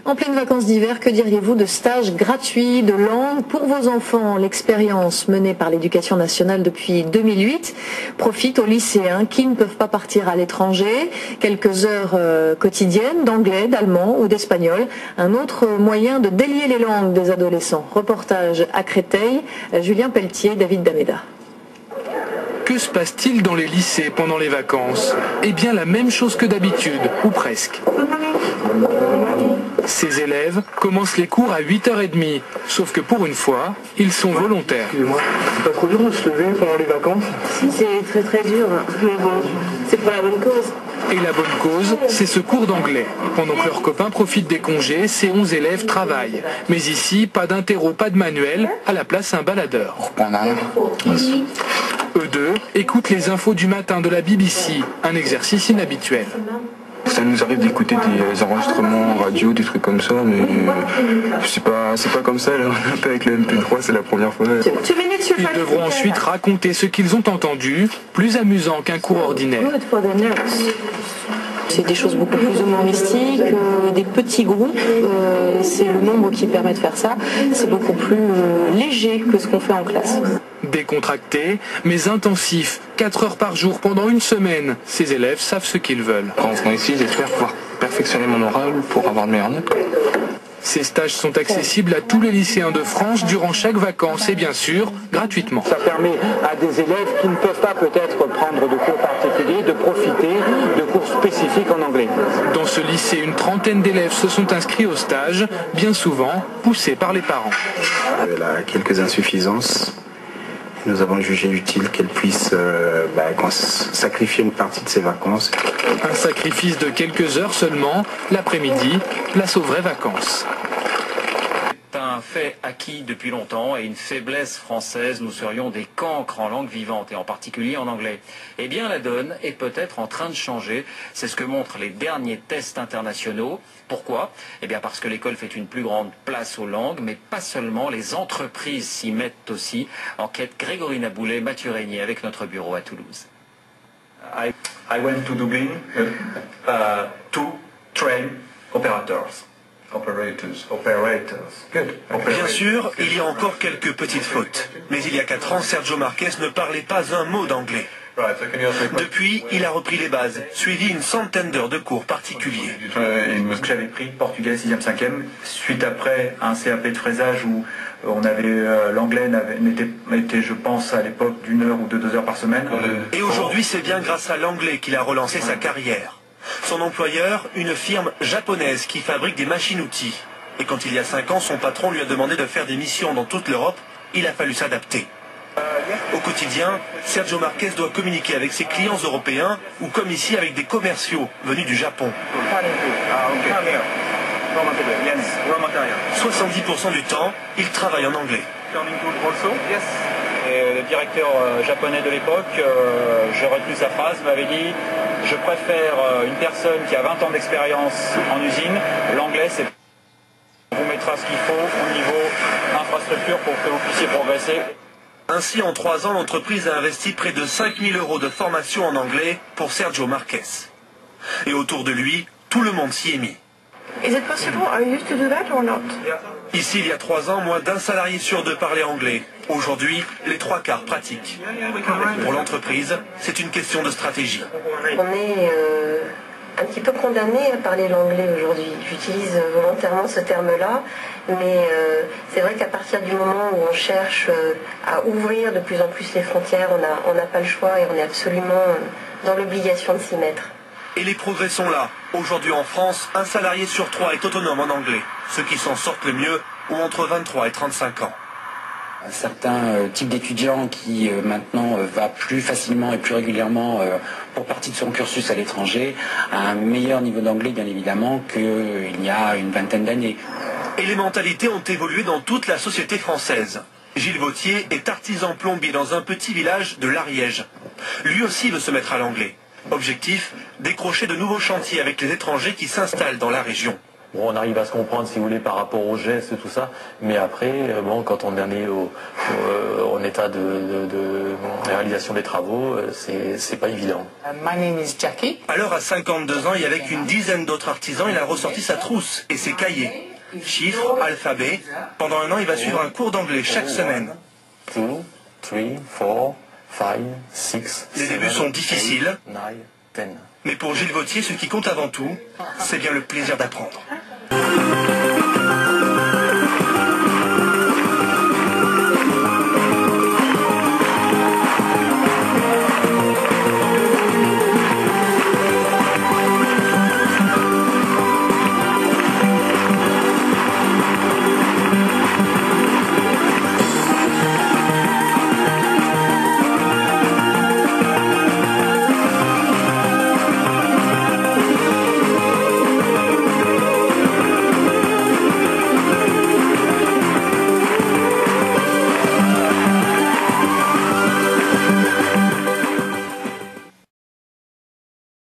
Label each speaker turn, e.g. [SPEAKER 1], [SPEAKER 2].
[SPEAKER 1] En pleine vacances d'hiver, que diriez-vous de stages gratuits de langue pour vos enfants? L'expérience menée par l'Éducation nationale depuis 2008 profite aux lycéens qui ne peuvent pas partir à l'étranger. Quelques heures quotidiennes d'anglais, d'allemand ou d'espagnol. Un autre moyen de délier les langues des adolescents. Reportage à Créteil, Julien Pelletier, David Dameda.
[SPEAKER 2] Que se passe-t-il dans les lycées pendant les vacances? Eh bien la même chose que d'habitude, ou presque. Ces élèves commencent les cours à 8h30, sauf que pour une fois, ils sont volontaires.
[SPEAKER 3] Excusez-moi, c'est pas trop dur de se lever pendant les vacances?
[SPEAKER 4] Si, c'est très dur, mais bon, c'est pour la bonne cause.
[SPEAKER 2] Et la bonne cause, c'est ce cours d'anglais. Pendant que leurs copains profitent des congés, ces 11 élèves travaillent. Mais ici, pas d'interro, pas de manuel, à la place un baladeur. Eux deux écoutent les infos du matin de la BBC, un exercice inhabituel.
[SPEAKER 3] Ça nous arrive d'écouter des enregistrements radio, des trucs comme ça, mais c'est pas comme ça, là. Un peu avec le MP3, c'est la première fois.
[SPEAKER 2] Ils devront ensuite raconter ce qu'ils ont entendu, plus amusant qu'un cours ordinaire.
[SPEAKER 4] C'est des choses beaucoup plus humoristiques, des petits groupes, c'est le nombre qui permet de faire ça, c'est beaucoup plus léger que ce qu'on fait en classe.
[SPEAKER 2] Décontractés, mais intensifs, 4 heures par jour pendant une semaine, ces élèves savent ce qu'ils veulent.
[SPEAKER 3] En venant ici, j'espère pouvoir perfectionner mon oral pour avoir de meilleures notes.
[SPEAKER 2] Ces stages sont accessibles à tous les lycéens de France durant chaque vacances et bien sûr, gratuitement.
[SPEAKER 5] Ça permet à des élèves qui ne peuvent pas peut-être prendre de cours particuliers de profiter de cours spécifiques en anglais.
[SPEAKER 2] Dans ce lycée, une trentaine d'élèves se sont inscrits au stage, bien souvent poussés par les parents.
[SPEAKER 6] Elle a quelques insuffisances. Nous avons jugé utile qu'elle puisse sacrifier une partie de ses vacances.
[SPEAKER 2] Un sacrifice de quelques heures seulement, l'après-midi, place aux vraies vacances.
[SPEAKER 7] C'est un fait acquis depuis longtemps et une faiblesse française, nous serions des cancres en langue vivante et en particulier en anglais. Eh bien la donne est peut-être en train de changer, c'est ce que montrent les derniers tests internationaux. Pourquoi? Eh bien parce que l'école fait une plus grande place aux langues, mais pas seulement, les entreprises s'y mettent aussi. Enquête Grégory Naboulet, Mathieu Régnier avec notre bureau à Toulouse.
[SPEAKER 8] I went to Dublin to train operators. Good.
[SPEAKER 9] Bien sûr, il y a encore quelques petites fautes. Mais il y a 4 ans, Sergio Marquez ne parlait pas un mot d'anglais. Depuis, il a repris les bases, suivi une centaine d'heures de cours particuliers.
[SPEAKER 8] J'avais pris portugais 6e, 5e, suite après un CAP de fraisage où on avait l'anglais était, je pense, à l'époque d'1 heure ou de 2 heures par semaine.
[SPEAKER 9] Et aujourd'hui, c'est bien grâce à l'anglais qu'il a relancé sa carrière. Son employeur, une firme japonaise qui fabrique des machines-outils. Et quand il y a 5 ans, son patron lui a demandé de faire des missions dans toute l'Europe, il a fallu s'adapter. Au quotidien, Sergio Marquez doit communiquer avec ses clients européens ou comme ici avec des commerciaux venus du Japon. 70% du temps, il travaille en anglais.
[SPEAKER 8] Et le directeur japonais de l'époque, j'ai retenu sa phrase, m'avait dit « Je préfère une personne qui a 20 ans d'expérience en usine, l'anglais c'est... On vous mettra ce qu'il faut au niveau infrastructure pour que vous puissiez progresser. »
[SPEAKER 9] Ainsi, en 3 ans, l'entreprise a investi près de 5 000 € de formation en anglais pour Sergio Marquez. Et autour de lui, tout le monde s'y est mis.
[SPEAKER 4] Is it possible? Are you used to do that or not?
[SPEAKER 9] Ici, il y a 3 ans, moins d'un salarié sur 2 parlait anglais. Aujourd'hui, les 3/4 pratiquent. Pour l'entreprise, c'est une question de stratégie.
[SPEAKER 4] On est un petit peu condamné à parler l'anglais aujourd'hui. J'utilise volontairement ce terme-là, mais c'est vrai qu'à partir du moment où on cherche à ouvrir de plus en plus les frontières, on n'a pas le choix et on est absolument dans l'obligation de s'y mettre.
[SPEAKER 9] Et les progrès sont là. Aujourd'hui en France, un salarié sur 3 est autonome en anglais. Ceux qui s'en sortent le mieux ont entre 23 et 35 ans.
[SPEAKER 10] Un certain type d'étudiant qui maintenant va plus facilement et plus régulièrement pour partie de son cursus à l'étranger a un meilleur niveau d'anglais bien évidemment qu'il y a une vingtaine d'années.
[SPEAKER 9] Et les mentalités ont évolué dans toute la société française. Gilles Vautier est artisan plombier dans un petit village de l'Ariège. Lui aussi veut se mettre à l'anglais. Objectif, décrocher de nouveaux chantiers avec les étrangers qui s'installent dans la région.
[SPEAKER 11] Bon, on arrive à se comprendre, si vous voulez, par rapport aux gestes, tout ça. Mais après, bon, quand on en est en état de réalisation des travaux, c'est pas évident.
[SPEAKER 12] My name is Jackie.
[SPEAKER 9] Alors, à 52 ans et avec une dizaine d'autres artisans, il a ressorti sa trousse et ses cahiers. Chiffres, alphabet. Pendant un an, il va suivre un cours d'anglais chaque semaine.
[SPEAKER 11] 2, 3, 4, 5, 6,
[SPEAKER 9] Les débuts sont difficiles.
[SPEAKER 11] 9, 10.
[SPEAKER 9] Mais pour Gilles Vautier, ce qui compte avant tout, c'est bien le plaisir d'apprendre.